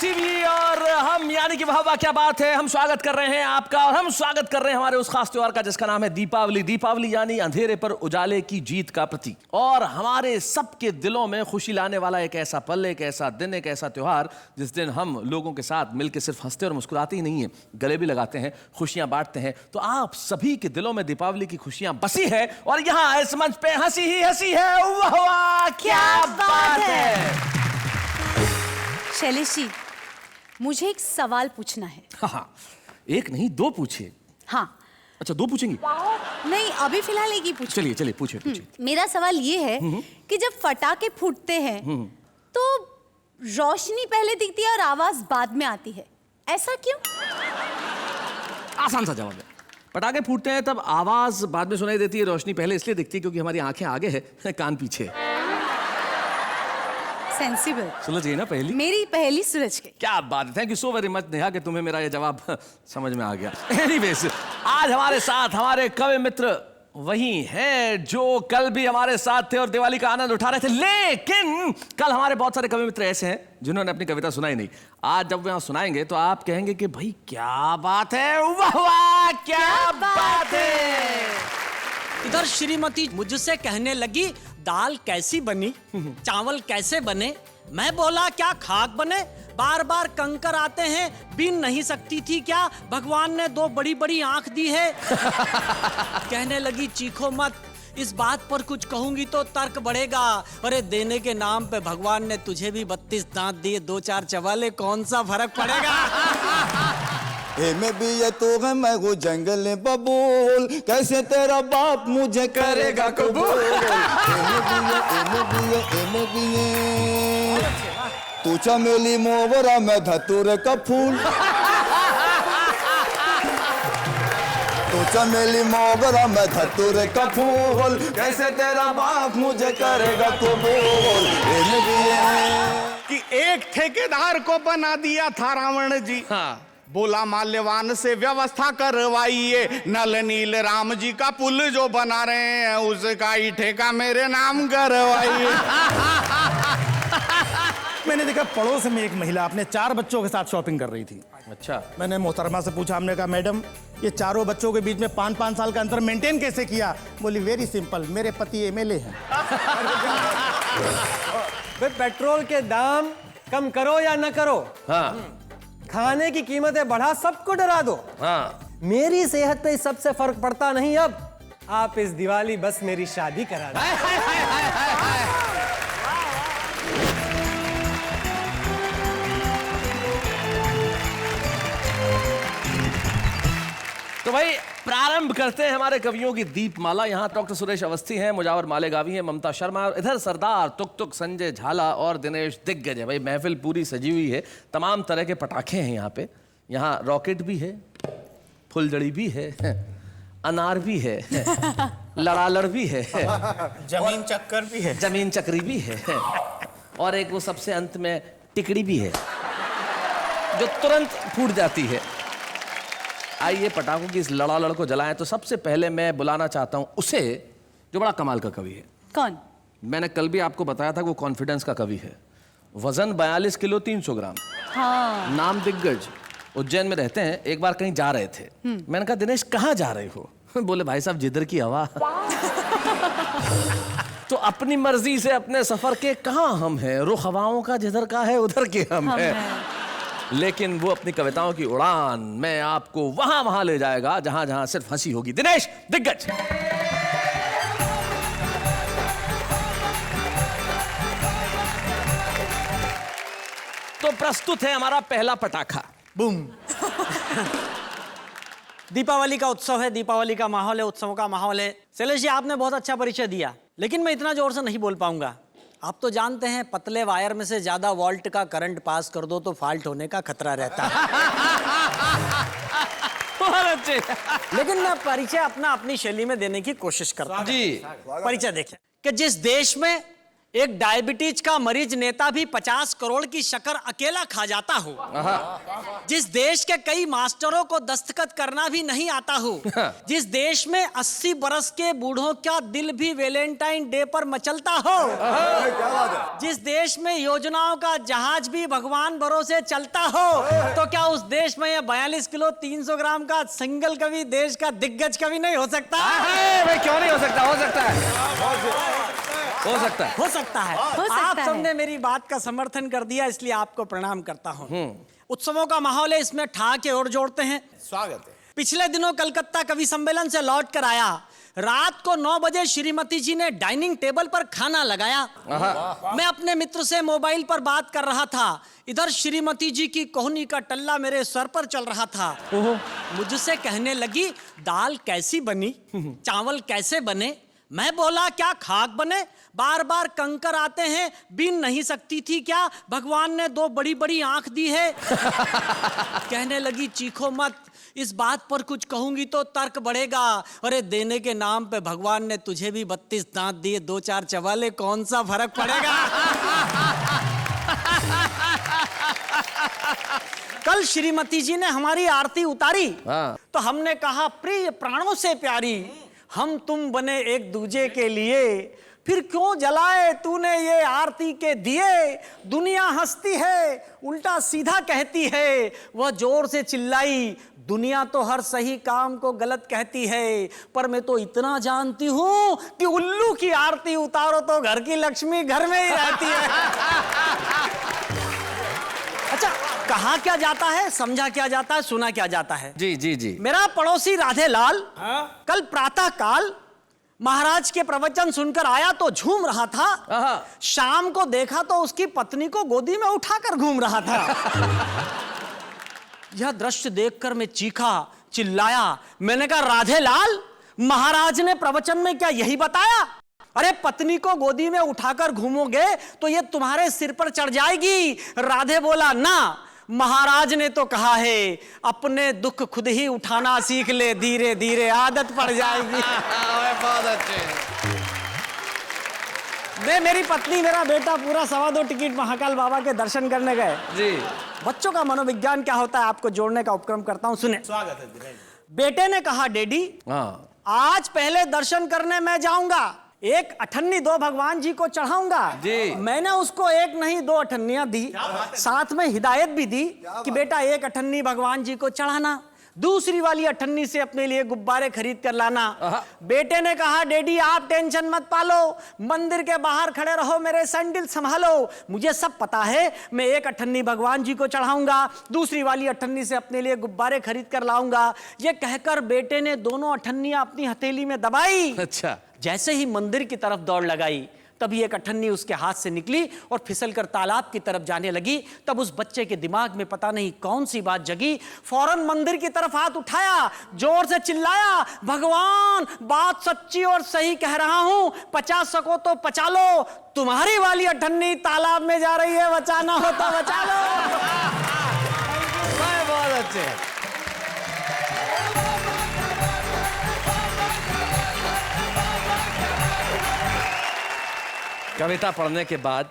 TV और हम यानी कि वाह क्या बात है, हम स्वागत कर रहे हैं आपका और हम स्वागत कर रहे हैं हमारे उस खास त्योहार का जिसका नाम है दीपावली। दीपावली यानी अंधेरे पर उजाले की जीत का प्रतीक और हमारे सबके दिलों में खुशी लाने वाला एक ऐसा पल, एक ऐसा दिन, एक ऐसा त्योहार जिस दिन हम लोगों के साथ मिलकर सिर्फ हंसते और मुस्कुराते ही नहीं है, गले भी लगाते हैं, खुशियां बांटते हैं। तो आप सभी के दिलों में दीपावली की खुशियां बसी है और यहाँ इस मंच पे हंसी ही हंसी है। वाह वाह क्या बात है। शैलेश जी, मुझे एक सवाल पूछना है। हाँ, एक नहीं दो पूछिए। हाँ। अच्छा, दो पूछेंगी? नहीं, अभी फिलहाल एक ही पूछो। चलिए चलिए पूछिए। मेरा सवाल ये है कि जब पटाखे फूटते हैं तो रोशनी पहले दिखती है और आवाज बाद में आती है, ऐसा क्यों? आसान सा जवाब है। पटाखे फूटते हैं तब आवाज बाद में सुनाई देती है, रोशनी पहले इसलिए दिखती है क्योंकि हमारी आंखें आगे है, कान पीछे। सेंसिबल। सुलझ गई ना पहली? मेरी पहली सुलझ गई। क्या बात है, thank you so very much Neha कि तुम्हें मेरा ये जवाब समझ में आ गया। एनीवेज, आज हमारे साथ हमारे कवि मित्र वही हैं जो कल भी हमारे साथ थे और दिवाली का आनंद उठा रहे थे, लेकिन कल हमारे बहुत सारे कवि मित्र ऐसे हैं जिन्होंने अपनी कविता सुनाई नहीं। आज जब वे यहाँ सुनाएंगे तो आप कहेंगे कि भाई क्या बात है, वाह वाह क्या बात है। इधर श्रीमती मुझसे कहने लगी दाल कैसी बनी, चावल कैसे बने। मैं बोला क्या खाक बने, बार बार कंकर आते हैं, बीन नहीं सकती थी क्या, भगवान ने दो बड़ी बड़ी आंख दी है। कहने लगी चीखो मत, इस बात पर कुछ कहूंगी तो तर्क बढ़ेगा। अरे देने के नाम पे भगवान ने तुझे भी 32 दांत दिए, 2-4 चवाले, कौन सा फर्क पड़ेगा। में भी ये तो है मैं वो जंगल बबूल, कैसे तेरा बाप मुझे करेगा कबूल। तू चमेली मोगरा मैं धतूर का फूल, तू चमेली मोगरा मैं धतूर का फूल, कैसे तेरा बाप मुझे करेगा कबूल। कि एक ठेकेदार को बना दिया था रावण जी। हाँ। बोला माल्यवान से व्यवस्था करवाइए, नल नील राम जी का पुल जो बना रहे हैं उसका ही ठेका मेरे नाम करवाइए। मैंने देखा पड़ोस में एक महिला अपने 4 बच्चों के साथ शॉपिंग कर रही थी। अच्छा। मैंने मोहतरमा से पूछा, हमने कहा मैडम ये चारों बच्चों के बीच में 5-5 साल का अंतर मेंटेन कैसे किया? बोली वेरी सिंपल, मेरे पति एमएलए हैं। पेट्रोल के दाम कम करो या न करो, हाँ। खाने की कीमतें बढ़ा सबको डरा दो, हाँ। मेरी सेहत पे सबसे फर्क पड़ता नहीं। अब आप इस दिवाली बस मेरी शादी करा दो। तो भाई प्रारंभ करते हैं हमारे कवियों की दीपमाला। यहाँ डॉक्टर सुरेश अवस्थी हैं, मुजावर मालेगावी हैं, ममता शर्मा, और इधर सरदार तुक तुक, संजय झाला और दिनेश दिग्गज है। भाई महफिल पूरी सजी हुई है, तमाम तरह के पटाखे हैं यहाँ पे। यहाँ रॉकेट भी है, फुलझड़ी भी है, अनार भी है, लड़ालड़ भी है, जमीन चक्कर भी है, जमीन चक्री भी है, और एक वो सबसे अंत में टिकड़ी भी है जो तुरंत फूट जाती है। आइए पटाखों की इस लड़ालड़ को जलाएं। तो सबसे पहले मैं बुलाना चाहता हूं उसे जो बड़ा कमाल का कवि है। कौन? मैंने कल भी आपको बताया था वो कॉन्फिडेंस का कवि है। वजन 42 किलो 300 ग्राम। हाँ। नाम दिग्गज, उज्जैन में रहते हैं। एक बार कहीं जा रहे थे, मैंने कहा दिनेश कहाँ जा रहे हो? बोले भाई साहब जिधर की हवा। तो अपनी मर्जी से अपने सफर के कहाँ हम हैं, रुख हवाओं का जिधर का है उधर के हम हैं। लेकिन वो अपनी कविताओं की उड़ान में आपको वहां वहां ले जाएगा जहां जहां सिर्फ हंसी होगी। दिनेश दिग्गज। तो प्रस्तुत है हमारा पहला पटाखा। बूम। दीपावली का उत्सव है, दीपावली का माहौल है, उत्सवों का माहौल है। शैलेश जी आपने बहुत अच्छा परिचय दिया, लेकिन मैं इतना जोर से नहीं बोल पाऊंगा। आप तो जानते हैं पतले वायर में से ज्यादा वोल्ट का करंट पास कर दो तो फॉल्ट होने का खतरा रहता है। बहुत अच्छे। लेकिन मैं परिचय अपनी शैली में देने की कोशिश करता हूं। जी। परिचय देखें कि जिस देश में एक डायबिटीज का मरीज नेता भी 50 करोड़ की शक्कर अकेला खा जाता हो, जिस देश के कई मास्टरों को दस्तखत करना भी नहीं आता हो, जिस देश में 80 बरस के बूढ़ों का दिल भी वैलेंटाइन डे पर मचलता हो, जिस देश में योजनाओं का जहाज भी भगवान भरोसे चलता हो, तो क्या उस देश में यह 42 किलो 300 ग्राम का सिंगल कवि देश का दिग्गज कवि नहीं हो सकता? भाई क्यों नहीं हो सकता? हो सकता है, हो सकता है, हो सकता है। हो सकता आप है। सबने मेरी बात का समर्थन कर दिया, इसलिए आपको प्रणाम करता हूँ। उत्सवों का माहौल है, इसमें ठहाके और जोड़ते हैं। स्वागत है। पिछले दिनों कलकत्ता कवि सम्मेलन से लौट कर आया, रात को 9 बजे श्रीमती जी ने डाइनिंग टेबल पर खाना लगाया। मैं अपने मित्र से मोबाइल पर बात कर रहा था, इधर श्रीमती जी की कोहनी का टल्ला मेरे सर पर चल रहा था। मुझसे कहने लगी, दाल कैसी बनी, चावल कैसे बने? मैं बोला, क्या खाक बने? बार बार कंकर आते हैं, बीन नहीं सकती थी क्या? भगवान ने 2 बड़ी बड़ी आंख दी है। कहने लगी, चीखो मत, इस बात पर कुछ कहूंगी तो तर्क बढ़ेगा। अरे देने के नाम पे भगवान ने तुझे भी 32 दांत दिए, 2-4 चबाले, कौन सा फर्क पड़ेगा? कल श्रीमती जी ने हमारी आरती उतारी, तो हमने कहा, प्रिय प्राणों से प्यारी, हम तुम बने एक दूजे के लिए, फिर क्यों जलाए तूने ये आरती के दिए? दुनिया हंसती है, उल्टा सीधा कहती है। वह जोर से चिल्लाई, दुनिया तो हर सही काम को गलत कहती है, पर मैं तो इतना जानती हूं कि उल्लू की आरती उतारो तो घर की लक्ष्मी घर में ही रहती है। अच्छा, कहा क्या जाता है, समझा क्या जाता है, सुना क्या जाता है? जी जी जी। मेरा पड़ोसी राधेलाल कल प्रातः काल महाराज के प्रवचन सुनकर आया तो झूम रहा था। शाम को देखा तो उसकी पत्नी को गोदी में उठाकर घूम रहा था। यह दृश्य देखकर मैं चीखा, चिल्लाया। मैंने कहा, राधेलाल, महाराज ने प्रवचन में क्या यही बताया? अरे पत्नी को गोदी में उठाकर घूमोगे तो ये तुम्हारे सिर पर चढ़ जाएगी। राधे बोला, ना, महाराज ने तो कहा है, अपने दुख खुद ही उठाना सीख ले, धीरे धीरे आदत पड़ जाएगी। बहुत अच्छे। मैं, मेरी पत्नी, मेरा बेटा पूरा 2.25 टिकट महाकाल बाबा के दर्शन करने गए। जी। बच्चों का मनोविज्ञान क्या होता है आपको जोड़ने का उपक्रम करता हूं, सुने। स्वागत है दिनेश। बेटे ने कहा, डैडी, आज पहले दर्शन करने मैं जाऊंगा, 1 अठन्नी 2 भगवान जी को चढ़ाऊंगा। जी। मैंने उसको 1 नहीं 2 अठन्नियां दी, साथ में हिदायत भी दी कि बेटा 1 अठन्नी भगवान जी को चढ़ाना, दूसरी वाली अठन्नी से अपने लिए गुब्बारे खरीद कर लाना। बेटे ने कहा, डैडी आप टेंशन मत पालो, मंदिर के बाहर खड़े रहो, मेरे सैंडल संभालो, मुझे सब पता है। मैं 1 अठन्नी भगवान जी को चढ़ाऊंगा, दूसरी वाली अठन्नी से अपने लिए गुब्बारे खरीद कर लाऊंगा। ये कहकर बेटे ने दोनों अठन्नियां अपनी हथेली में दबाई। अच्छा। जैसे ही मंदिर की तरफ दौड़ लगाई, तभी 1 अठन्नी उसके हाथ से निकली और फिसलकर तालाब की तरफ जाने लगी। तब उस बच्चे के दिमाग में पता नहीं कौन सी बात जगी, फौरन मंदिर की तरफ हाथ उठाया, जोर से चिल्लाया, भगवान, बात सच्ची और सही कह रहा हूं, 50 सको तो पचा लो, तुम्हारी वाली अठन्नी तालाब में जा रही है, बचाना हो तो बचा लो। बहुत अच्छे। कविता पढ़ने के बाद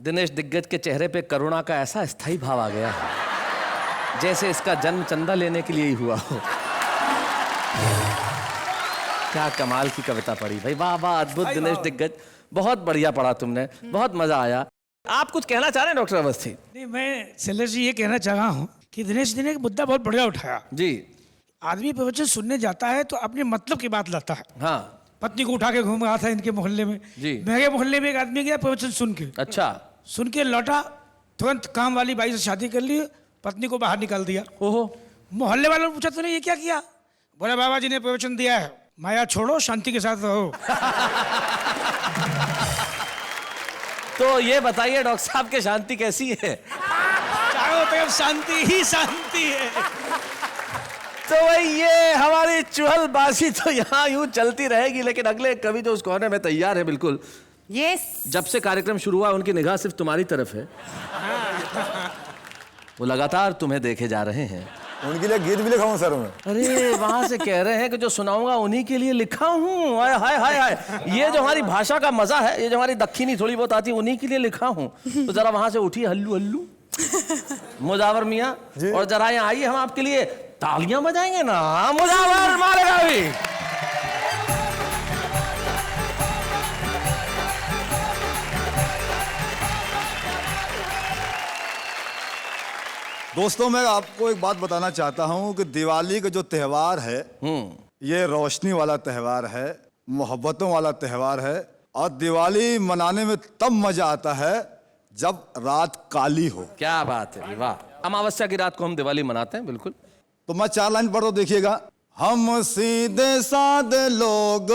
दिनेश दिग्गज के चेहरे पे करुणा का ऐसा स्थायी भाव आ गया है, जैसे इसका जन्म चंदा लेने के लिए ही हुआ हो। क्या कमाल की कविता पढ़ी भाई, वाह वाह, अद्भुत। दिनेश दिग्गज, बहुत बढ़िया पढ़ा तुमने, बहुत मजा आया। आप कुछ कहना चाह रहे हैं डॉक्टर अवस्थी? नहीं, मैं शैलेश जी ये कहना चाह रहा हूँ कि दिनेश जी ने एक मुद्दा बहुत बढ़िया उठाया। जी। आदमी प्रवचन सुनने जाता है तो अपने मतलब की बात लाता है। हाँ। पत्नी को उठा के घूम रहा था इनके मोहल्ले में। जी। मेरे मोहल्ले में एक आदमी गया प्रवचन सुन के। अच्छा। सुन के लौटा, तुरंत काम वाली बाई से शादी कर ली, पत्नी को बाहर निकाल दिया। ओहो। मोहल्ले वालों ने पूछा, तूने ये क्या किया? बोले, बाबा जी ने प्रवचन दिया है, माया छोड़ो, शांति के साथ रहो। तो ये बताइए डॉक्टर साहब के शांति कैसी है? चारों तरफ शांति ही शांति है। तो भाई ये हमारी चुहलबाजी तो यहाँ यूं चलती रहेगी, लेकिन अगले कवि जो उस कोने में तैयार है बिल्कुल। यस। जब से कार्यक्रम शुरू हुआ उनकी निगाह सिर्फ तुम्हारी तरफ है, वो लगातार तुम्हें देखे जा रहे हैं। उनके लिए गीत भी लिखा हूँ सर मैं। अरे वहां से कह रहे हैं कि जो सुनाऊंगा उन्हीं के लिए लिखा हूँ। हाय हाय हाय हाय, ये जो हमारी भाषा का मजा है, ये जो हमारी दक्षिणी थोड़ी बहुत आती है, उन्हीं के लिए लिखा हूँ। तो जरा वहां से उठिए हल्लू हल्लू मुजावर मियाँ, और जरा यहाँ आइए, हम आपके लिए तालियां बजाएंगे ना। मुजावर मारेगा भी। दोस्तों मैं आपको एक बात बताना चाहता हूँ कि दिवाली का जो त्योहार है ये रोशनी वाला त्योहार है, मोहब्बतों वाला त्योहार है, और दिवाली मनाने में तब मजा आता है जब रात काली हो। क्या बात है, वाह। अमावस्या की रात को हम दिवाली मनाते हैं, बिल्कुल। तो मैं 4 लाइन पढ़ दो, देखिएगा। हम सीधे साधे लोग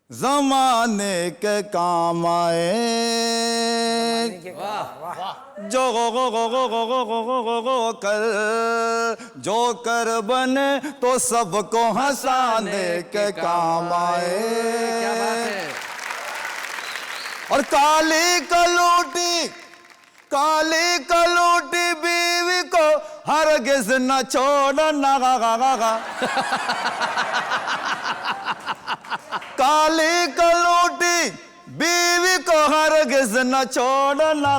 जमाने के काम आए, जो कर जो कर बने तो सबको हंसाने के काम आए। क्या बात है। और काली कलूटी बीवी को हरगिज न छोड़ना। काली कलूटी बीवी को हरगिज न छोड़ना,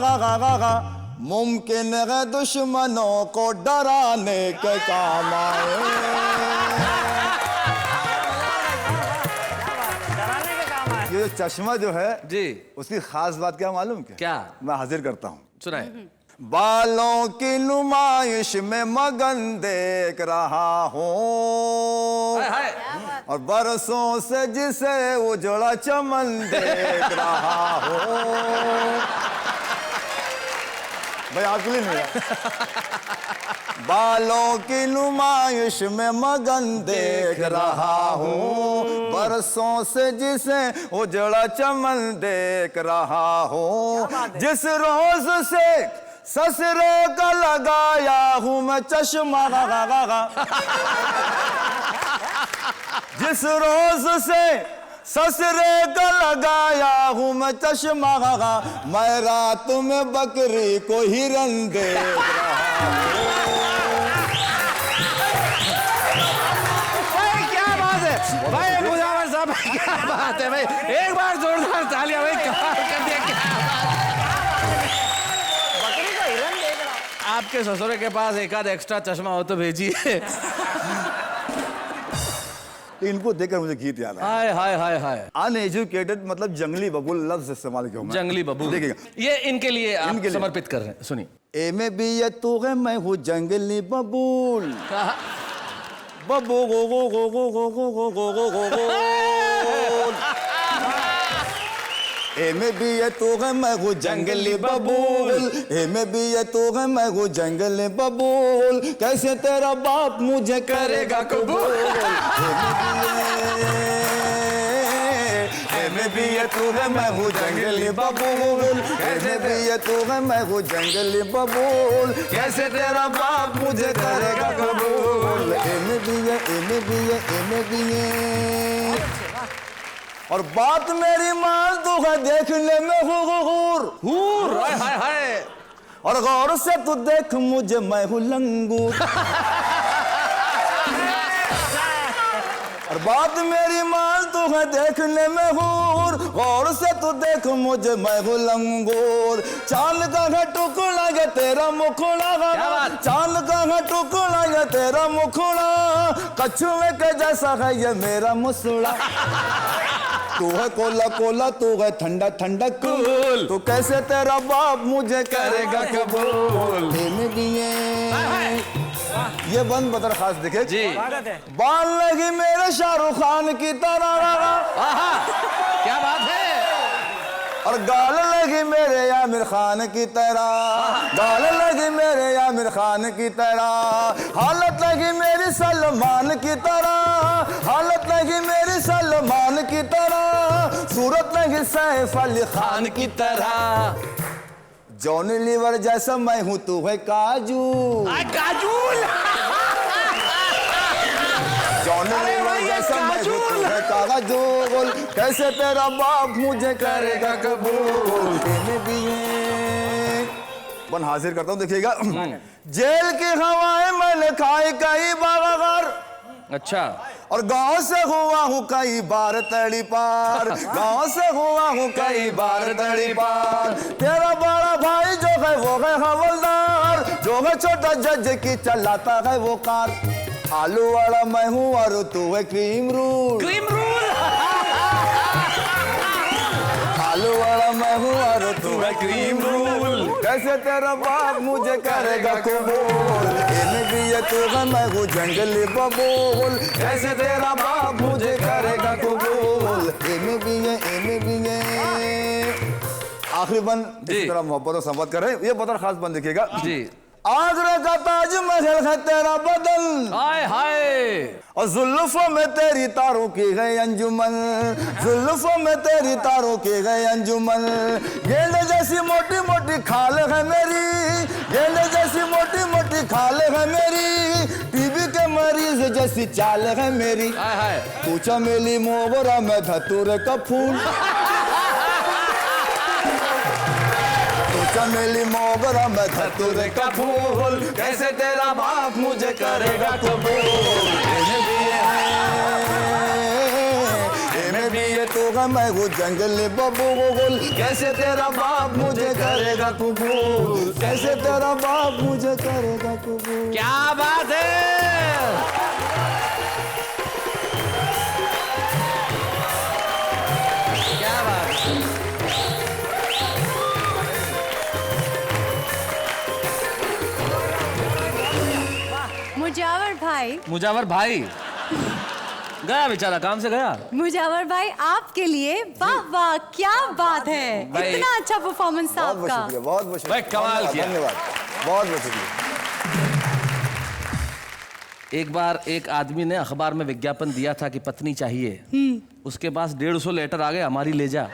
मुमकिन है दुश्मनों को डराने के काम आए। ये जो चश्मा जो है जी, उसकी खास बात क्या मालूम क्या? मैं हाजिर करता हूँ, सुनाए। बालों की नुमाइश में मगन देख रहा हूँ, और बरसों से जिसे उजड़ा चमन देख रहा हूँ। भाई आपके लिए नहीं है। बालों की नुमाइश में मगन देख रहा हूँ, बरसों से जिसे उजड़ा चमन देख रहा हूँ। जिस रोज से ससुरे का लगाया हूँ मैं चश्मा, जिस रोज से ससुरे का लगाया हूँ मैं चश्मा, मैं रात में बकरी को हिरन देख रहा हूँ। भाई क्या बात है भाई, मुजावर साहब क्या बात है भाई, एक बार जोरदार तालियां भाई, कमाल कर दिया। क्या आपके ससुरे के पास एक आध एक्स्ट्रा चश्मा हो तो भेजिए। इनको देखकर मुझे गीत याद आया। हाय हाय हाय हाय। अनएजुकेटेड मतलब जंगली बबूल लफ्ज इस्तेमाल किया मैं। जंगली बबूल, देखिएगा, ये इनके लिए आप इनके लिए समर्पित कर रहे हैं, सुनिए। ए में भी ये तू है, मैं हूँ जंगली बबूल, बबू गो गो गो गो गो गो गो गो गो गो गो। ए में भी ये तू है, मैं हूँ जंगली बबूल, ए में भी ये तू है, मैं हूँ जंगली बबूल, कैसे तेरा बाप मुझे करेगा कबूल। ए में भी ये तू है, मैं हूँ जंगली बबूल, कैसे भी ये तू है, मैं हूँ जंगली बबूल, कैसे तेरा बाप मुझे करेगा कबूल। ए में भी ये, ए में भी ये, ए में भी ये। और बात मेरी मान तू है, देखने में हूर, हाय हाय हाय। और गौर से तू देख मुझे, मैं हूँ लंगूर। और बात मेरी मान तू है, देखने में हूर, गौर से तू देख मुझे, मैं हूँ लंगूर। चांद का है टुकड़ा ये तेरा मुखड़ा, चांद का है टुकड़ा ये तेरा मुखड़ा, कछुए के जैसा है ये मेरा मुसड़ा। तू है कोला कोला, तू है ठंडा ठंडा कूल, तू कैसे तेरा बाप मुझे करेगा कबूल। ये बंद बदर खास देखे जी, बाल लगी मेरे शाहरुख खान की तरह, क्या बात है। और गाल लगी मेरे आमिर खान की तरह, गाल लगी मेरे आमिर खान की तरह, हालत लगी मेरी सलमान की तरह, हालत लगी मेरी सलमान की तरह, सूरत लगी सैफ अली खान की तरह। जॉनी लीवर जैसा मैं हूँ, तू है काजू, काजूल। जॉनी लीवर जैसा मैं हूँ, तू है काजूल, कैसे तेरा बाप मुझे करेगा कबूल। वन हाजिर करता हूँ, देखिएगा। जेल की हवाएं मैंने खाई कई बार, अच्छा, और गांव से हुआ हूँ कई बार तड़ी पार, गांव से हुआ हूँ कई बार तड़ी पार। तेरा बड़ा भाई जो है वो है हवलदार, जो है छोटा जज की चलाता है वो कार। आलू वाला मैं हूँ और तू है क्रीम रूल, क्रीम रूल। आलू वाला मैं हूँ और तू है क्रीम रूल। कैसे तेरा बाप मुझे करेगा कबूल, इन्हें भी ये तू है मैं हूँ जंगली बबूल। कैसे तेरा बाप मुझे करेगा कबूल, इन्हें भी ये आखिरी बंद जी। इस तरह मोहब्बत और संवाद कर रहे हैं। ये बहुत खास बंद देखिएगा जी। आगरा का ताजमहल है तेरा बदन, हाय हाय, और जुल्फों में तेरी तारों की गई अंजुमन, जुल्फों में तेरी तारों की गई अंजुमन। गेंदे जैसी मोटी मोटी खाल है मेरी, गेंदे जैसी मोटी मोटी खाल है मेरी। टीबी के मरीज जैसी चाल है मेरी। हाय हाय, तू चमेली मोगरा में धतूरे का फूल, चमेली मोगरा में धतूरे का फूल। कैसे तेरा बाप मुझे करेगा कबूल, इन्हें भी ये तू है मैं हूँ जंगली बबूल। कैसे तेरा बाप मुझे करेगा कबूल, कैसे तेरा बाप मुझे करेगा कबूल। क्या बात है। क्या बात है। मुजावर भाई गया बेचारा, काम से गया। मुजावर भाई आपके लिए वाह वाह, क्या बात है, भाई, इतना अच्छा परफॉर्मेंस था बहुत आपका। शुक्रिया, बहुत बहुत भाई, कमाल किया। धन्यवाद, बहुत बहुत शुक्रिया। एक बार एक आदमी ने अखबार में विज्ञापन दिया था कि पत्नी चाहिए, उसके पास 150 लेटर आ गए, हमारी ले जा।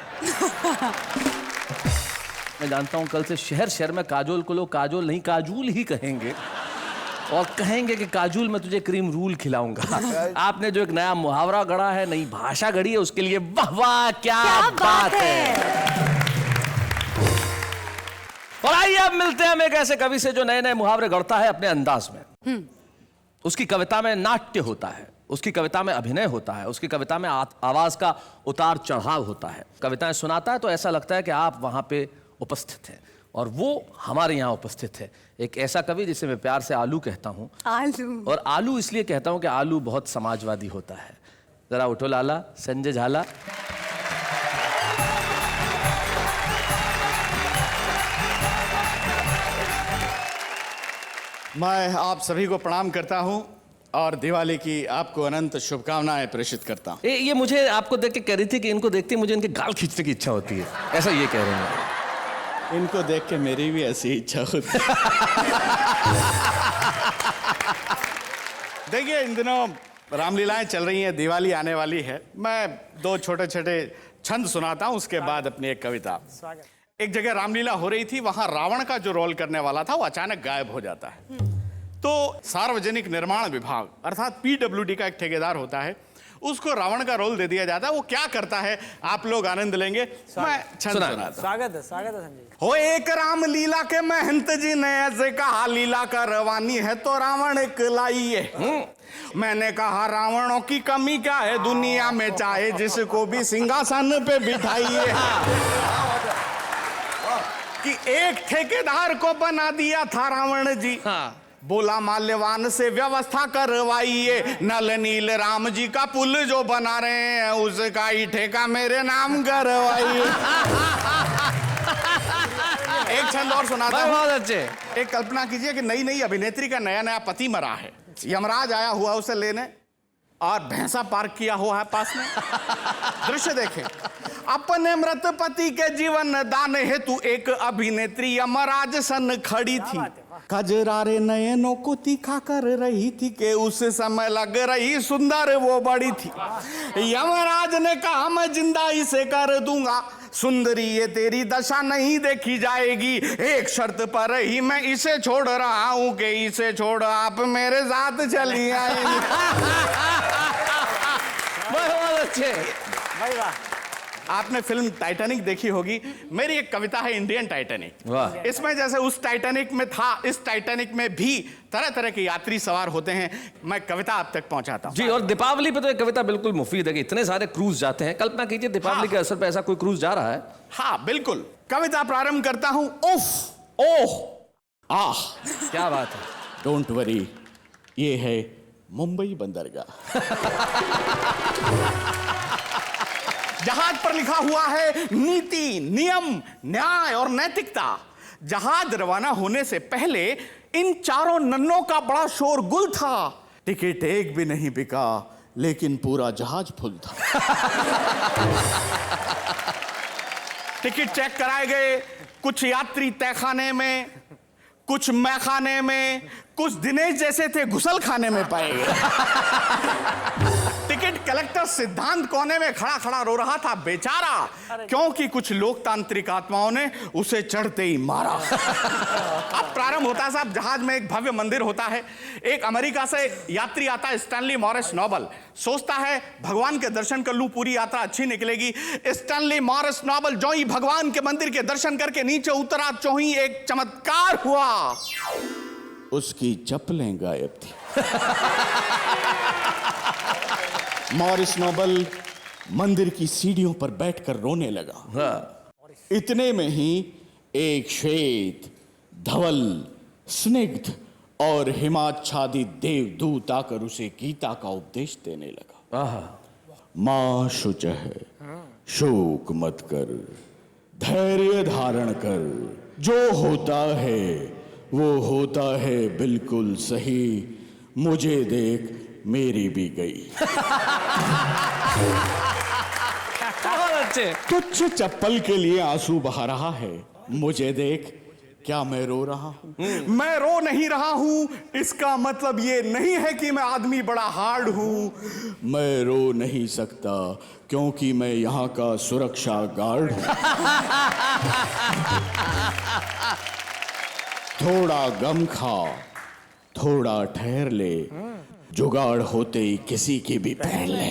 मैं जानता हूं कल से शहर शहर में काजोल को लोग काजोल नहीं काजूल ही कहेंगे, और कहेंगे कि काजूल मैं तुझे क्रीम रूल खिलाऊंगा। आपने जो एक नया मुहावरा गढ़ा है, नई भाषा गढ़ी है, उसके लिए वाह वाह, क्या बात है। और आइए अब मिलते हैं हम एक ऐसे कवि से जो नए नए मुहावरे गढ़ता है अपने अंदाज में। उसकी कविता में नाट्य होता है, उसकी कविता में अभिनय होता है, उसकी कविता में आवाज का उतार चढ़ाव होता है। कविताएं सुनाता है तो ऐसा लगता है कि आप वहां पे उपस्थित हैं, और वो हमारे यहाँ उपस्थित है। एक ऐसा कवि जिसे मैं प्यार से आलू कहता हूँ। आलू, और आलू इसलिए कहता हूँ कि आलू बहुत समाजवादी होता है। जरा उठो लाला, संजय झाला। मैं आप सभी को प्रणाम करता हूं और दिवाली की आपको अनंत शुभकामनाएं प्रेषित करता हूं। ये मुझे आपको देख के कह रही थी कि इनको देखते मुझे इनके गाल खींचने की इच्छा होती है, ऐसा ये कह रहे हैं। इनको देख के मेरी भी ऐसी इच्छा होती है। देखिए, इन दिनों रामलीलाएं चल रही हैं, दिवाली आने वाली है। मैं दो छोटे छोटे छंद सुनाता हूं, उसके बाद अपनी एक कविता। एक जगह रामलीला हो रही थी, वहां रावण का जो रोल करने वाला था वो अचानक गायब हो जाता है। तो सार्वजनिक निर्माण विभाग अर्थात पीडब्ल्यूडी का एक ठेकेदार होता है, उसको रावण का रोल दे दिया जाता है। वो क्या करता है आप लोग आनंद लेंगे। मैं छंद सुनाता। स्वागत है संजय। हो एक राम लीला के महंत जी ने ऐसे कहा, लीला का रवानी है तो रावण लाइए। मैंने कहा रावणों की कमी क्या है दुनिया में, चाहे जिसको भी सिंहासन पे बिठाइए। कि एक ठेकेदार को बना दिया था रावण जी। बोला माल्यवान से व्यवस्था करवाइए, नल नील राम जी का पुल जो बना रहे हैं उसका ही ठेका मेरे नाम करवाइए। एक छंद और सुनाता हूं। बहुत अच्छे। एक कल्पना कीजिए कि नई नई अभिनेत्री का नया नया पति मरा है, यमराज आया हुआ उसे लेने, और भैंसा पार्क किया हुआ है पास में। दृश्य देखें, अपने मृत पति के जीवन दान हेतु एक अभिनेत्री यमराज सन खड़ी थी। कजरारे नयनों को तीखा कर रही थी कि उस समय लग रही सुंदर वो बड़ी थी। यमराज ने कहा मैं जिंदा इसे कर दूंगा, सुंदरी ये तेरी दशा नहीं देखी जाएगी, एक शर्त पर ही मैं इसे छोड़ रहा हूं कि इसे छोड़ आप मेरे साथ चली आएंगी। बहुत अच्छे। भाई वाह। आपने फिल्म टाइटैनिक देखी होगी। मेरी एक कविता है इंडियन टाइटैनिक। वाह। इसमें जैसे उस टाइटैनिक में था, इस टाइटैनिक में भी तरह तरह के यात्री सवार होते हैं। मैं कविता आप तक पहुंचाता हूं। जी, और दीपावली पे तो एक कविता बिल्कुल मुफीद है कि इतने सारे क्रूज जाते हैं। कल्पना कीजिए दीपावली हाँ। के अवसर पे ऐसा कोई क्रूज जा रहा है। हाँ बिल्कुल, कविता प्रारंभ करता हूं। उफ, ओह, आह। क्या बात है। डोंट वरी, ये है मुंबई बंदरगाह। जहाज पर लिखा हुआ है नीति, नियम, न्याय और नैतिकता। जहाज रवाना होने से पहले इन चारों नन्नों का बड़ा शोरगुल था। टिकट एक भी नहीं बिका, लेकिन पूरा जहाज फुल था। टिकट चेक कराए गए, कुछ यात्री तहखाने में, कुछ मैखाने में, कुछ दिनेश जैसे थे घुसल खाने में पाए गए। टिकट कलेक्टर सिद्धांत कोने में खड़ा खड़ा रो रहा था बेचारा, क्योंकि कुछ लोकतांत्रिक आत्माओं ने उसे चढ़ते ही मारा। अब प्रारंभ होता है साहब, जहाज में एक भव्य मंदिर होता है। एक अमेरिका से यात्री आता है, स्टैनली मॉरिस नोबल। सोचता है भगवान के दर्शन कर लूं, पूरी यात्रा अच्छी निकलेगी। स्टैनली मॉरिस नोबल जो ही भगवान के मंदिर के दर्शन करके नीचे उतरा, जो ही एक चमत्कार हुआ, उसकी चप्पलें गायब थी। मॉरिस नोबल मंदिर की सीढ़ियों पर बैठकर रोने लगा। इतने में ही एक श्वेत, धवल, स्निग्ध और हिमाच्छादित देवदूत आकर उसे गीता का उपदेश देने लगा। मां शुचः, शोक मत कर, धैर्य धारण कर, जो होता है वो होता है बिल्कुल सही, मुझे देख मेरी भी गई। बहुत अच्छे। तुच्छ चप्पल के लिए आंसू बहा रहा है, मुझे देख क्या मैं रो रहा हूं? मैं रो नहीं रहा हूं, इसका मतलब ये नहीं है कि मैं आदमी बड़ा हार्ड हूं। मैं रो नहीं सकता क्योंकि मैं यहां का सुरक्षा गार्ड हूं। थोड़ा गम खा, थोड़ा ठहर ले, जुगाड़ होते ही किसी की भी पहन ले।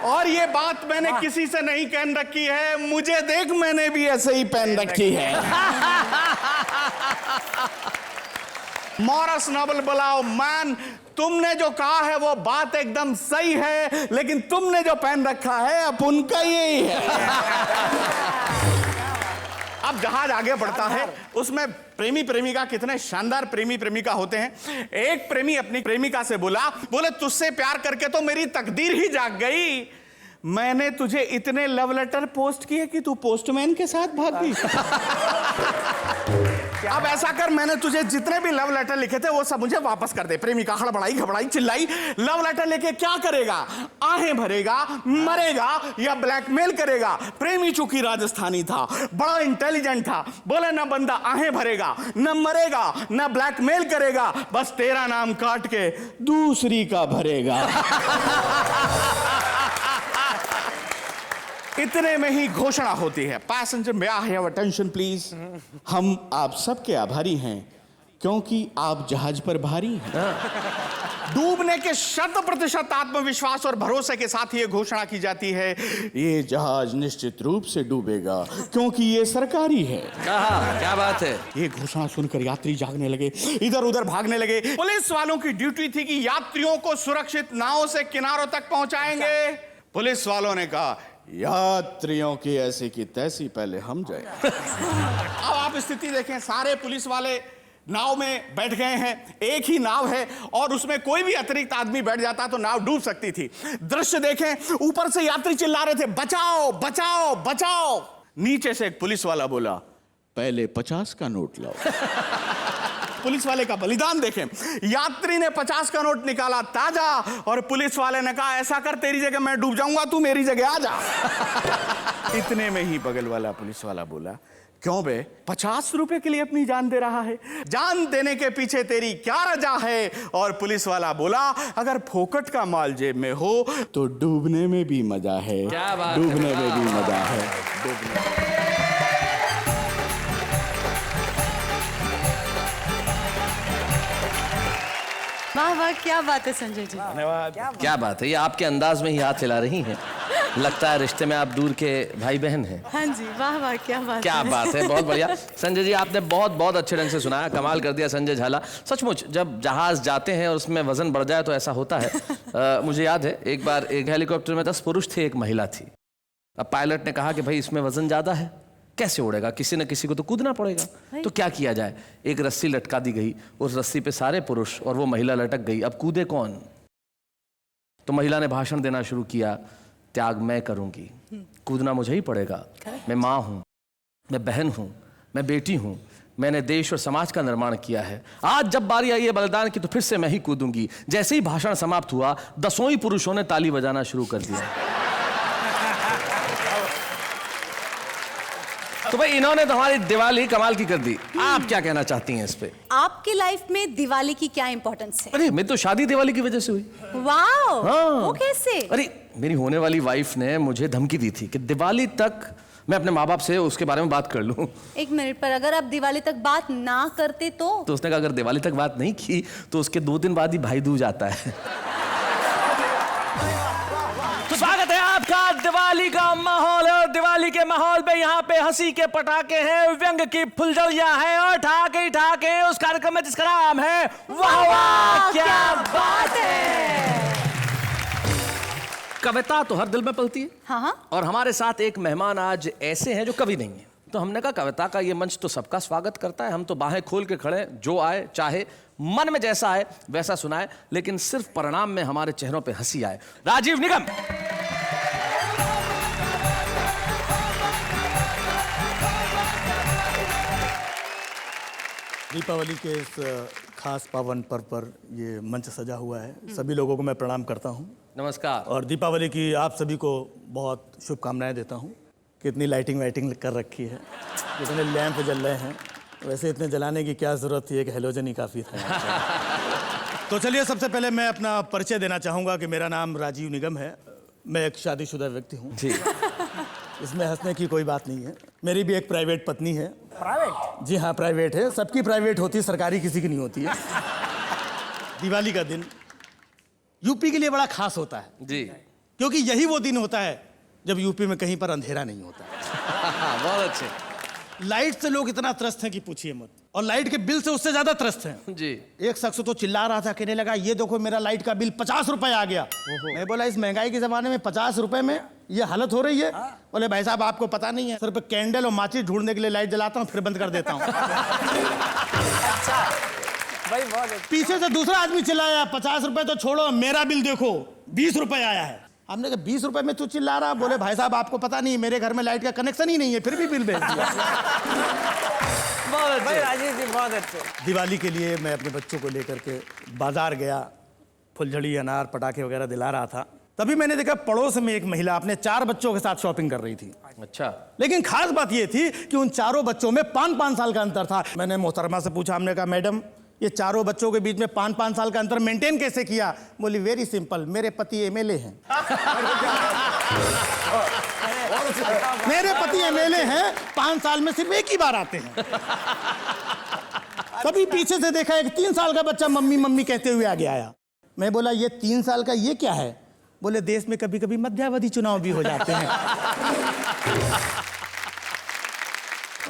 और ये बात मैंने किसी से नहीं कहन रखी है, मुझे देख मैंने भी ऐसे ही पहन रखी है। मॉरिस नोबल बुलाओ, मैन तुमने जो कहा है वो बात एकदम सही है, लेकिन तुमने जो पहन रखा है अब उनका यही है। अब जहाज आगे बढ़ता है, उसमें प्रेमी प्रेमिका, कितने शानदार प्रेमी प्रेमिका होते हैं। एक प्रेमी अपनी प्रेमिका से बोले तुझसे प्यार करके तो मेरी तकदीर ही जाग गई। मैंने तुझे इतने लव लेटर पोस्ट किए कि तू पोस्टमैन के साथ भाग गई। अब ऐसा कर, मैंने तुझे जितने भी लव लेटर लिखे थे वो सब मुझे वापस कर दे। प्रेमिका हड़बड़ाई, घबराई, चिल्लाई, लव लेटर लेके क्या करेगा? आहें भरेगा, मरेगा या ब्लैकमेल करेगा? प्रेमी चूंकि राजस्थानी था, बड़ा इंटेलिजेंट था, बोले ना बंदा आहें भरेगा, न मरेगा, न ब्लैकमेल करेगा, बस तेरा नाम काट के दूसरी का भरेगा। इतने में ही घोषणा होती है, passenger may I have attention please. हम आप सबके आभारी हैं क्योंकि आप जहाज पर भारी हैं। डूबने के 100% आत्मविश्वास और भरोसे के साथ ये घोषणा की जाती है, ये जहाज निश्चित रूप से डूबेगा क्योंकि ये सरकारी है। क्या बात है। ये घोषणा सुनकर यात्री जागने लगे, इधर उधर भागने लगे। पुलिस वालों की ड्यूटी थी कि यात्रियों को सुरक्षित नावों से किनारों तक पहुंचाएंगे। पुलिस वालों ने कहा यात्रियों की ऐसी की तैसी पहले हम जाए। अब आप स्थिति देखें, सारे पुलिस वाले नाव में बैठ गए हैं, एक ही नाव है और उसमें कोई भी अतिरिक्त आदमी बैठ जाता तो नाव डूब सकती थी। दृश्य देखें, ऊपर से यात्री चिल्ला रहे थे बचाओ बचाओ बचाओ। नीचे से एक पुलिस वाला बोला पहले 50 का नोट लाओ। पुलिस वाले का बलिदान देखें, यात्री ने 50 का नोट निकाला ताजा और पुलिस वाले ने कहा ऐसा कर, तेरी जगह मैं डूब जाऊंगा, तू मेरी जगह आ जा। इतने में ही बगल वाला पुलिस वाला बोला क्यों बे, 50 रुपए के लिए अपनी जान दे रहा है, जान देने के पीछे तेरी क्या रजा है? और पुलिस वाला बोला अगर फोकट का माल जेब में हो तो डूबने में भी मजा है। क्या बात डूबने में भी मजा है। वाह वाह, क्या बात है संजय जी। क्या बात है, ये आपके अंदाज में ही हाथ हिला रही हैं। लगता है रिश्ते में आप दूर के भाई बहन हैं। हाँ जी, वाह वाह, क्या बात क्या है। बात है, बहुत बढ़िया। संजय जी आपने बहुत बहुत अच्छे ढंग से सुनाया, कमाल कर दिया संजय झाला। सचमुच जब जहाज जाते हैं और उसमें वजन बढ़ जाए तो ऐसा होता है। मुझे याद है एक बार एक हेलीकॉप्टर में 10 पुरुष थे, एक महिला थी। अब पायलट ने कहा कि भाई इसमें वजन ज्यादा है, कैसे उड़ेगा, किसी न किसी को तो कूदना पड़ेगा। तो क्या किया जाए, एक रस्सी लटका दी गई, उस रस्सी पे सारे पुरुष और वो महिला लटक गई। अब कूदे कौन? तो महिला ने भाषण देना शुरू किया, त्याग मैं करूंगी, कूदना मुझे ही पड़ेगा। मैं माँ हूं, मैं बहन हूं, मैं बेटी हूं, मैंने देश और समाज का निर्माण किया है। आज जब बारी आई है बलिदान की तो फिर से मैं ही कूदूंगी। जैसे ही भाषण समाप्त हुआ 10 ही पुरुषों ने ताली बजाना शुरू कर दिया। तो भाई इन्होंने तो हमारी दिवाली कमाल की कर दी। आप क्या कहना चाहती हैं इस पे? आपकी लाइफ में दिवाली की क्या इंपॉर्टेंस है? अरे मेरी तो शादी दिवाली की वजह से हुई। वाओ, हाँ। वो कैसे? अरे मेरी होने वाली वाइफ ने मुझे धमकी दी थी कि दिवाली तक मैं अपने माँ बाप से उसके बारे में बात कर लूं। एक मिनट, पर अगर आप दिवाली तक बात ना करते तो उसने कहा अगर दिवाली तक बात नहीं की तो उसके 2 दिन बाद ही भाई दूज आता है। तो स्वागत है आपका दिवाली का माहौल है। और दिवाली के माहौल पे यहाँ पे हंसी के पटाखे हैं, व्यंग की फुलझड़ियां हैं और ठाके उस कार्यक्रम में जिसका नाम है वाह वाह क्या बात है। कविता तो हर दिल में पलती है। हाँ। और हमारे साथ एक मेहमान आज ऐसे हैं जो कवि नहीं है। तो हमने कहा कविता का ये मंच तो सबका स्वागत करता है, हम तो बाहें खोल के खड़े, जो आए चाहे मन में जैसा आए वैसा सुनाए, लेकिन सिर्फ परिणाम में हमारे चेहरों पे हंसी आए। राजीव निगम। दीपावली के इस खास पावन पर्व पर ये मंच सजा हुआ है। सभी लोगों को मैं प्रणाम करता हूँ नमस्कार। और दीपावली की आप सभी को बहुत शुभकामनाएं देता हूँ। कितनी लाइटिंग वाइटिंग कर रखी है, कितने लैंप जल रहे हैं। वैसे इतने जलाने की क्या ज़रूरत थी, एक हेलोजन ही काफ़ी था। तो चलिए सबसे पहले मैं अपना परिचय देना चाहूँगा कि मेरा नाम राजीव निगम है। मैं एक शादीशुदा व्यक्ति हूँ जी। इसमें हंसने की कोई बात नहीं है। मेरी भी एक प्राइवेट पत्नी है। प्राइवेट? जी हाँ, प्राइवेट है। सबकी प्राइवेट होती है, सरकारी किसी की नहीं होती है। दिवाली का दिन यूपी के लिए बड़ा खास होता है जी। क्योंकि यही वो दिन होता है जब यूपी में कहीं पर अंधेरा नहीं होता। बहुत अच्छे। लाइट से लोग इतना त्रस्त हैं कि पूछिए मत, और लाइट के बिल से उससे ज्यादा त्रस्त हैं। जी। एक शख्स तो चिल्ला रहा था, कहने लगा ये देखो मेरा लाइट का बिल 50 रुपए आ गया। मैं बोला इस महंगाई के जमाने में 50 रुपए में ये हालत हो रही है? बोले भाई साहब आपको पता नहीं है, सिर्फ कैंडल और माचिस ढूंढने के लिए लाइट जलाता हूँ फिर बंद कर देता हूँ। भाई बहुत पीछे से दूसरा आदमी चिल्लाया 50 रुपए तो छोड़ो, मेरा बिल देखो 20 रुपए आया है। हमने कहा 20 रुपए में तू चिल्ला रहा? बोले भाई साहब आपको पता नहीं, मेरे घर में लाइट का कनेक्शन ही नहीं है फिर भी बिल भेज दिया। बहुत भाई राजीव जी बहुत अच्छे। दिवाली के लिए मैं अपने बच्चों को लेकर के बाजार गया, फुलझड़ी अनार पटाखे वगैरह दिला रहा था। तभी मैंने देखा पड़ोस में एक महिला अपने 4 बच्चों के साथ शॉपिंग कर रही थी। अच्छा। लेकिन खास बात यह थी कि उन 4 बच्चों में 5-5 साल का अंतर था। मैंने मोहतरमा से पूछा, हमने कहा मैडम ये 4 बच्चों के बीच में 5-5 साल का अंतर मेंटेन कैसे किया? बोली वेरी सिंपल, मेरे पति एमएलए हैं। मेरे पति एमएलए हैं, 5 साल में सिर्फ एक ही बार आते हैं। तभी पीछे से देखा एक 3 साल का बच्चा मम्मी मम्मी कहते हुए आगे आया। मैं बोला ये 3 साल का ये क्या है? बोले देश में कभी कभी मध्यावधि चुनाव भी हो जाते हैं।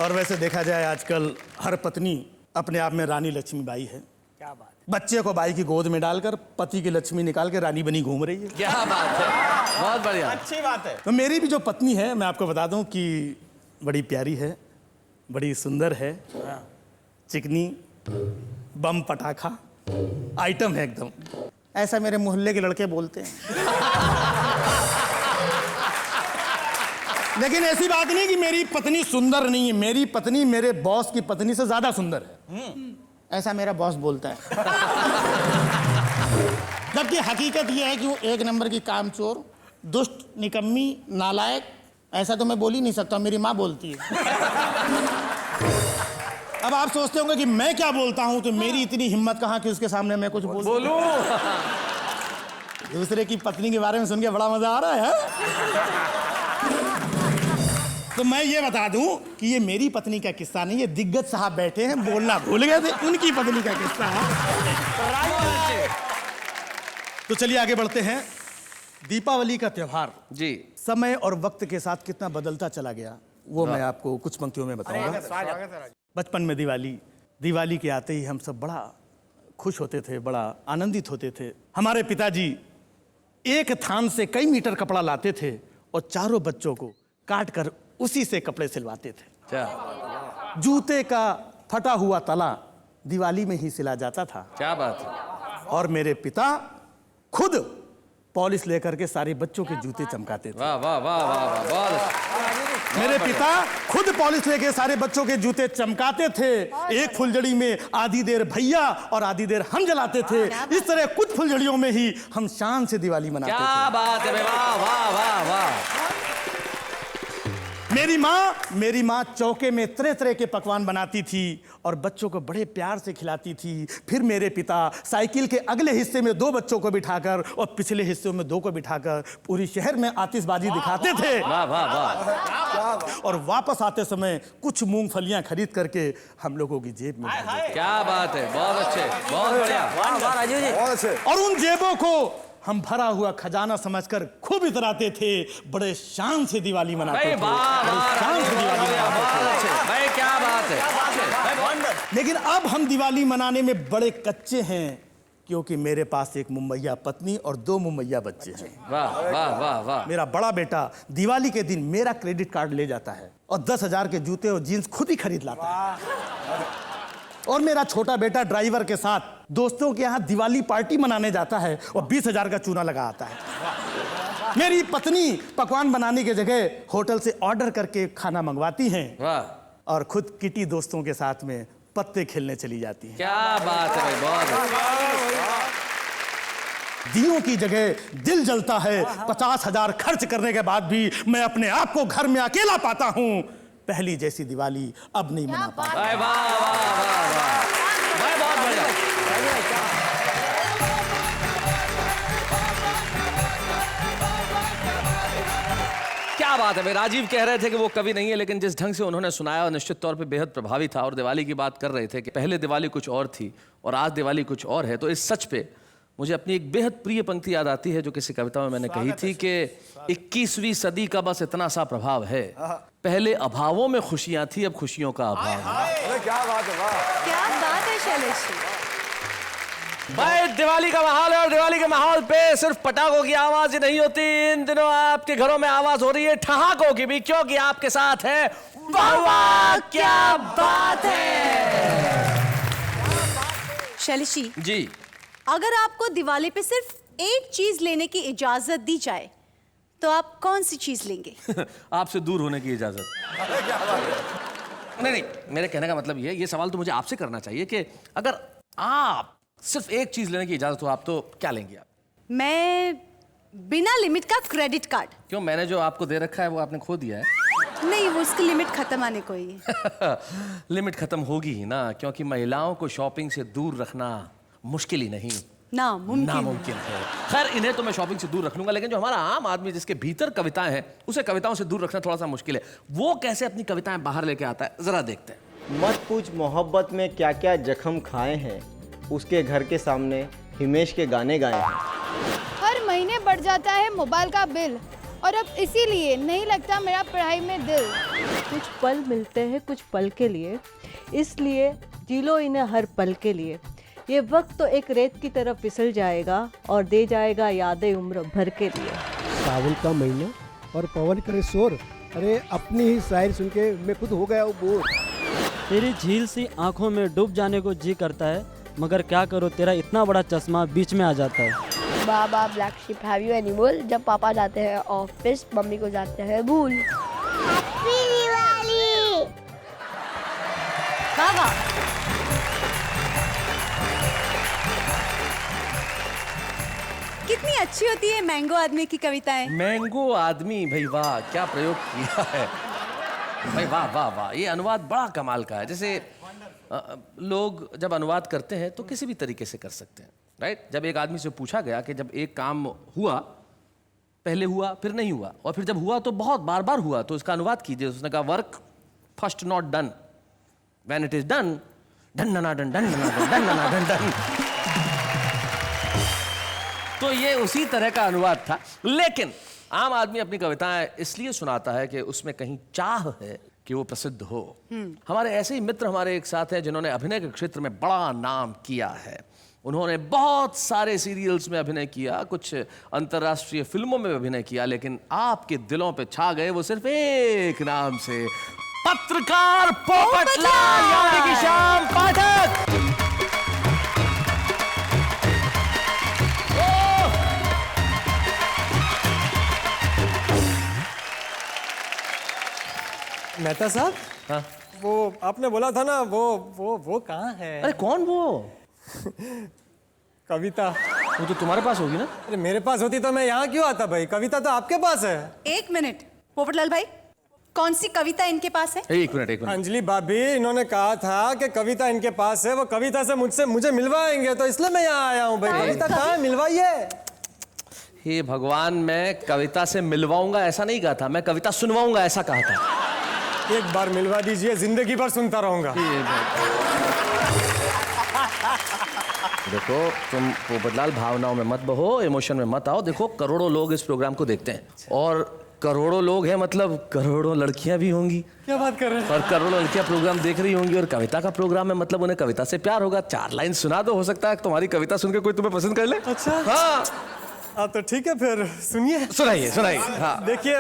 और वैसे देखा जाए आजकल हर पत्नी अपने आप में रानी लक्ष्मीबाई है। क्या बात। बच्चे को बाई की गोद में डालकर पति की लक्ष्मी निकाल के रानी बनी घूम रही है। क्या बात है, बहुत बढ़िया। अच्छी बात है। तो मेरी भी जो पत्नी है मैं आपको बता दूं कि बड़ी प्यारी है, बड़ी सुंदर है, चिकनी बम पटाखा आइटम है एकदम। ऐसा मेरे मोहल्ले के लड़के बोलते हैं। लेकिन ऐसी बात नहीं कि मेरी पत्नी सुंदर नहीं है। मेरी पत्नी मेरे बॉस की पत्नी से ज्यादा सुंदर है, ऐसा मेरा बॉस बोलता है। जबकि हकीकत यह है कि वो 1 नंबर की कामचोर, दुष्ट, निकम्मी, नालायक, ऐसा तो मैं बोल ही नहीं सकता, मेरी माँ बोलती है। अब आप सोचते होंगे कि मैं क्या बोलता हूं, तो मेरी इतनी हिम्मत कहाँ कि उसके सामने मैं कुछ बोलूं। दूसरे की पत्नी के बारे में सुन के बड़ा मजा आ रहा है। तो मैं ये बता दूं कि ये मेरी पत्नी का किस्सा नहीं, ये दिग्गज साहब बैठे हैं, बोलना भूल गए थे, उनकी पत्नी का किस्सा है। तो चलिए आगे बढ़ते हैं। दीपावली का त्योहार जी समय और वक्त के साथ कितना बदलता चला गया वो मैं आपको कुछ पंक्तियों में बताऊंगा। बचपन में दिवाली के आते ही हम सब बड़ा खुश होते थे, बड़ा आनंदित होते थे। हमारे पिताजी एक थान से कई मीटर कपड़ा लाते थे और चारों बच्चों को काट कर उसी से कपड़े सिलवाते थे। क्या जूते का फटा हुआ तला दिवाली में ही सिला जाता था। क्या बात है। और मेरे पिता खुद पॉलिश लेकर के सारे बच्चों के जूते चमकाते थे। वाह वाह वाह वाह वाह, बहुत मेरे पिता खुद पॉलिश लेके सारे बच्चों के जूते चमकाते थे। एक फुलझड़ी में आधी देर भैया और आधी देर हम जलाते थे। इस तरह कुछ फुलझड़ियों में ही हम शान से दिवाली मनाते क्या थे। बात है। वाह वाह वाह वाह। मेरी माँ चौके में तरह तरह के पकवान बनाती थी और बच्चों को बड़े प्यार से खिलाती थी। फिर मेरे पिता साइकिल के अगले हिस्से में 2 बच्चों को बिठाकर और पिछले हिस्से में 2 को बिठाकर पूरी शहर में आतिशबाजी दिखाते थे। वाह वाह वाह। और वापस आते समय कुछ मूंगफलियां खरीद करके हम लोगों की जेब में डाल देते। क्या बात है। बहुत अच्छे, बहुत बढ़िया। बहुत अच्छे। और उन जेबों को हम भरा हुआ खजाना समझकर खूब इतराते थे। बड़े शान से दिवाली मनाते भाई थे। वाह बड़े वाह, शान से दिवाली मनाते थे। बहुत अच्छे। भाई क्या बात है। लेकिन अब हम दिवाली मनाने में बड़े कच्चे हैं क्योंकि मेरे पास एक मुम्मैया पत्नी और 2 मुम्मैया बच्चे हैं। वाह वाह वाह वाह। मेरा बड़ा बेटा दिवाली के दिन मेरा क्रेडिट कार्ड ले जाता है और 10,000 के जूते और जीन्स खुद ही खरीद लाता है। और मेरा छोटा बेटा ड्राइवर के साथ दोस्तों के यहाँ दिवाली पार्टी मनाने जाता है और 20,000 का चूना लगा आता है। मेरी पत्नी पकवान बनाने की जगह होटल से ऑर्डर करके खाना मंगवाती हैं वाह। और खुद किटी दोस्तों के साथ में पत्ते खेलने चली जाती हैं। क्या बात है भाई, बहुत अच्छा। दियों की जगह दिल जलता है। 50,000 खर्च करने के बाद भी मैं अपने आप को घर में अकेला पाता हूँ। पहली जैसी दिवाली अब नहीं मना पाता। भाई वाह वाह वाह वाह। भाई बहुत बढ़िया। क्या बात है भाई। राजीव कह रहे थे कि वो कवि नहीं है, लेकिन जिस ढंग से उन्होंने सुनाया निश्चित तौर पे बेहद प्रभावी था। और दिवाली की बात कर रहे थे कि पहले दिवाली कुछ और थी और आज दिवाली कुछ और है। तो इस सच पे मुझे अपनी एक बेहद प्रिय पंक्ति याद आती है जो किसी कविता में मैंने कही थी कि 21वीं सदी का बस इतना सा प्रभाव है, पहले अभावों में खुशियां थी, अब खुशियों का अभाव है। अरे क्या बात है। वाह। क्या बात है शैलेश जी। भाई दिवाली का माहौल है और दिवाली के माहौल पे सिर्फ पटाखों की आवाज ही नहीं होती। इन दिनों आपके घरों में आवाज हो रही है ठहाकों की भी, क्योंकि आपके साथ है वाह वाह क्या बात है। शैलेश जी अगर आपको दिवाली पे सिर्फ एक चीज लेने की इजाजत दी जाए तो आप कौन सी चीज लेंगे? आपसे दूर होने की इजाजत। नहीं, मेरे कहने का मतलब ये सवाल तो मुझे आपसे करना चाहिए कि अगर आप सिर्फ एक चीज लेने की इजाजत हो आप तो क्या लेंगे आप? मैं बिना लिमिट का क्रेडिट कार्ड। क्यों, मैंने जो आपको दे रखा है वो आपने खो दिया है? नहीं, वो उसकी लिमिट खत्म आने को ही है। लिमिट खत्म होगी ही ना, क्योंकि महिलाओं को शॉपिंग से दूर रखना मुश्किल ही नहीं नामुमकिन है। खैर इन्हें तो मैं शॉपिंग से दूर रख लूंगा, लेकिन जो हमारा आम आदमी जिसके भीतर कविताएं हैं उसे कविताओं से दूर रखना थोड़ा सा मुश्किल है। वो कैसे अपनी कविताएं बाहर लेके आता है, जरा देखते हैं। मत पूछ मोहब्बत में क्या क्या जख्म खाए हैं, उसके घर के सामने हिमेश के गाने गाए हैं। हर महीने बढ़ जाता है मोबाइल का बिल और अब इसीलिए नहीं लगता मेरा पढ़ाई में दिल। कुछ पल मिलते हैं कुछ पल के लिए, इसलिए जी लो इन्हें हर पल के लिए। ये वक्त तो एक रेत की तरफ फिसल जाएगा और दे जाएगा यादें उम्र भर के लिए। सावन का महीना और पवन करे शोर, अरे अपनी ही शायरी सुन के मैं खुद हो गया हूँ बोर। तेरी झील सी आंखों में डूब जाने को जी करता है, मगर क्या करो तेरा इतना बड़ा चश्मा बीच में आ जाता है। Baa baa black sheep have you any wool, जब पापा जाते हैं ऑफिस मम्मी को जाते हैं भूल। हैप्पी दिवाली। बाबा कितनी अच्छी होती है मैंगो आदमी की कविताएं। मैंगो आदमी, भाई वाह क्या प्रयोग किया है भाई, वाह वाह वाह। ये अनुवाद बड़ा कमाल का है। जैसे लोग जब अनुवाद करते हैं तो किसी भी तरीके से कर सकते हैं, राइट। जब एक आदमी से पूछा गया कि जब एक काम हुआ, पहले हुआ फिर नहीं हुआ और फिर जब हुआ तो बहुत बार बार हुआ, तो इसका अनुवाद कीजिए। उसने कहा work first not done, when it is done done done done done done done. तो ये उसी तरह का अनुवाद था। लेकिन आम आदमी अपनी कविताएं इसलिए सुनाता है कि उसमें कहीं चाह है कि वो प्रसिद्ध हो। हमारे ऐसे ही मित्र हमारे एक साथ हैं जिन्होंने अभिनय के क्षेत्र में बड़ा नाम किया है। उन्होंने बहुत सारे सीरियल्स में अभिनय किया, कुछ अंतर्राष्ट्रीय फिल्मों में अभिनय किया, लेकिन आपके दिलों पे छा गए वो सिर्फ एक नाम से, पत्रकार पोपटलाल यानी कि श्याम पाठक। मेहता साहब, हाँ? वो आपने बोला था ना, वो कहाँ है? अरे कौन वो? कविता। वो तो तुम्हारे पास होगी ना? अरे मेरे पास होती तो मैं यहाँ क्यों आता भाई? कविता तो आपके पास है। एक मिनट पोपटलाल भाई, कौन सी कविता इनके पास है? एक मिनट। अंजलि भाभी, इन्होंने कहा था कि कविता इनके पास है, वो कविता से मुझे मिलवाएंगे, तो इसलिए मैं यहाँ आया हूँ भाई। कविता कहाँ है? मिलवाइए। हे भगवान, मैं कविता से मिलवाऊंगा ऐसा नहीं कहा था, मैं कविता सुनवाऊंगा ऐसा कहा था। एक बार मिलवा दीजिए, जिंदगी भर सुनता रहूंगा। देखो तुम पोपटलाल भावनाओं में मत बहो, इमोशन में मत आओ। देखो करोड़ों लोग इस प्रोग्राम को देखते हैं और करोड़ों लोग हैं मतलब करोड़ों लड़कियां भी होंगी। क्या बात कर रहे हैं? और करोड़ों लड़कियां प्रोग्राम देख रही होंगी और कविता का प्रोग्राम है मतलब उन्हें कविता से प्यार होगा। 4 लाइन सुना दो, हो सकता है तुम्हारी कविता सुन के कोई तुम्हें पसंद कर ले। अच्छा हाँ तो ठीक है, फिर सुनिए। सुनाइए। हाँ देखिए,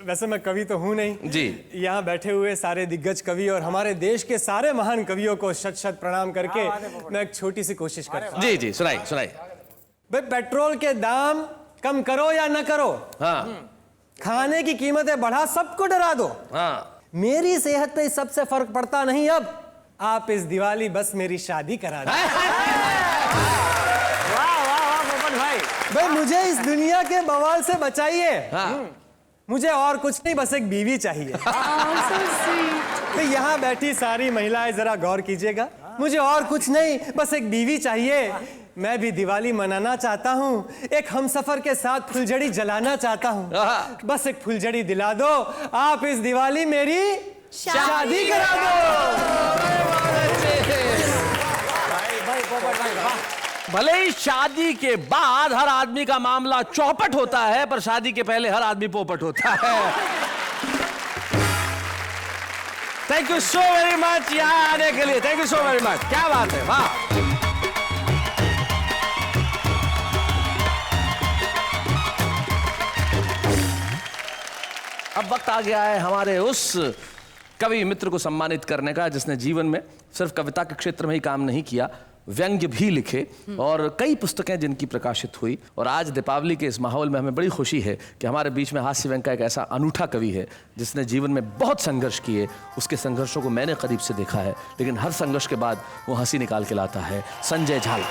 वैसे मैं कवि तो हूँ नहीं जी। यहाँ बैठे हुए सारे दिग्गज कवि और हमारे देश के सारे महान कवियों को शत प्रणाम करके मैं एक छोटी सी कोशिश करता हूँ। जी सुनाइए। भाई, पेट्रोल के दाम कम करो या न करो, हाँ, खाने की कीमतें बढ़ा सबको डरा दो, हाँ, मेरी सेहत पे इस सबसे फर्क पड़ता नहीं। अब आप इस दिवाली बस मेरी शादी करा दो। भाई मुझे इस दुनिया के बवाल से बचाइए। मुझे और कुछ नहीं, बस एक बीवी चाहिए। तो यहाँ बैठी सारी महिलाएं जरा गौर कीजिएगा, मुझे और कुछ नहीं, बस एक बीवी चाहिए। मैं भी दिवाली मनाना चाहता हूँ, एक हमसफर के साथ फुलझड़ी जलाना चाहता हूँ। बस एक फुलझड़ी दिला दो, आप इस दिवाली मेरी शादी करा दो। भले ही शादी के बाद हर आदमी का मामला चौपट होता है, पर शादी के पहले हर आदमी पोपट होता है। Thank you so very much यहाँ आने के लिए, thank you so very much. क्या बात है, वाह। अब वक्त आ गया है हमारे उस कवि मित्र को सम्मानित करने का जिसने जीवन में सिर्फ कविता के क्षेत्र में ही काम नहीं किया, व्यंग्य भी लिखे और कई पुस्तकें जिनकी प्रकाशित हुई। और आज दीपावली के इस माहौल में हमें बड़ी खुशी है कि हमारे बीच में हास्य व्यंग्य का एक ऐसा अनूठा कवि है जिसने जीवन में बहुत संघर्ष किए। उसके संघर्षों को मैंने करीब से देखा है, लेकिन हर संघर्ष के बाद वो हंसी निकाल के लाता है। संजय झाल।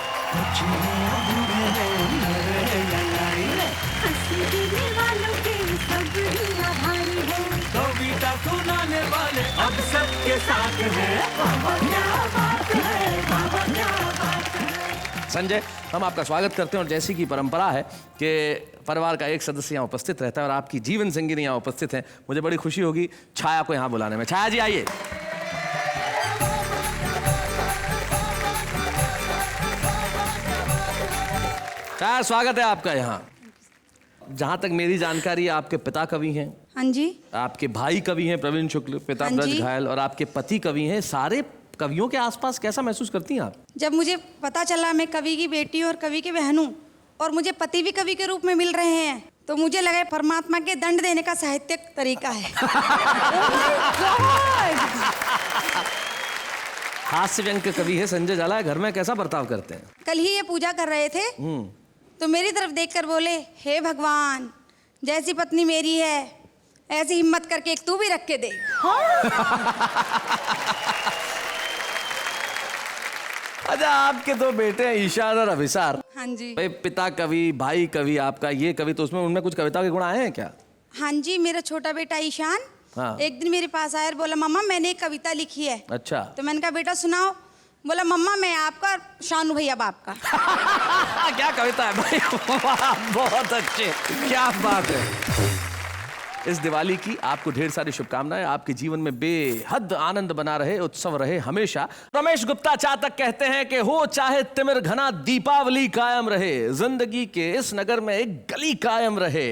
कविता सुनाने वाले अब सबके साथ संजय, हम आपका स्वागत करते हैं और जैसी कि परंपरा है कि परिवार का एक सदस्य यहाँ उपस्थित रहता है और आपकी जीवन संगिनी यहाँ उपस्थित है, मुझे बड़ी खुशी होगी छाया को यहाँ बुलाने में। छाया जी आइए। छाया, स्वागत है आपका यहाँ। जहाँ तक मेरी जानकारी है आपके पिता कवि हैं। हाँ जी। आपके भाई कवि हैं प्रवीण शुक्ल, पिता ब्रज घायल, और आपके पति कवि हैं। सारे कवियों के आसपास कैसा महसूस करती हैं आप? जब मुझे पता चला मैं कवि की बेटी और कवि के बहन हूँ और मुझे पति भी कवि के रूप में मिल रहे हैं, तो मुझे लगा परमात्मा के दंड देने का साहित्यिक तरीका है। हास्य व्यंग्य के कवि है संजय झाला, घर में कैसा बर्ताव करते हैं? कल ही ये पूजा कर रहे थे तो मेरी तरफ देखकर बोले, हे भगवान, जैसी पत्नी मेरी है ऐसी हिम्मत करके एक तू भी रख के दे। अच्छा, आपके 2 बेटे हैं ईशान और अभिसार। हाँ जी। भाई, पिता कवि, भाई कवि, आपका ये कवि, तो उसमें उनमें कुछ कविता के गुण आए हैं क्या? हाँ जी, मेरा छोटा बेटा ईशान एक दिन मेरे पास आया और बोला, मम्मा मैंने एक कविता लिखी है। अच्छा। तो मैंने कहा बेटा सुनाओ। बोला, मम्मा मैं आपका, शानू भैया बाप का। क्या कविता है भाई, बहुत अच्छे, क्या बात है। इस दिवाली की आपको ढेर सारी शुभकामनाएं, आपके जीवन में बेहद आनंद बना रहे, उत्सव रहे हमेशा। रमेश गुप्ता चातक कहते हैं कि हो चाहे तिमिर घना, दीपावली कायम रहे, जिंदगी के इस नगर में एक गली कायम रहे।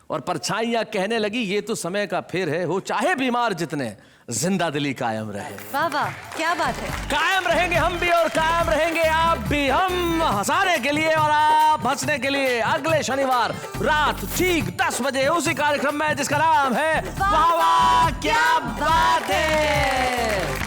और परछाइयां कहने लगी ये तो समय का फेर है, हो चाहे बीमार जितने, जिंदा दिली कायम रहे। वाह वाह, क्या बात है। कायम रहेंगे हम भी और कायम रहेंगे आप भी, हम हंसाने के लिए और आप हंसने के लिए। अगले शनिवार रात ठीक 10 बजे उसी कार्यक्रम में जिसका नाम है वाह वाह क्या बात है।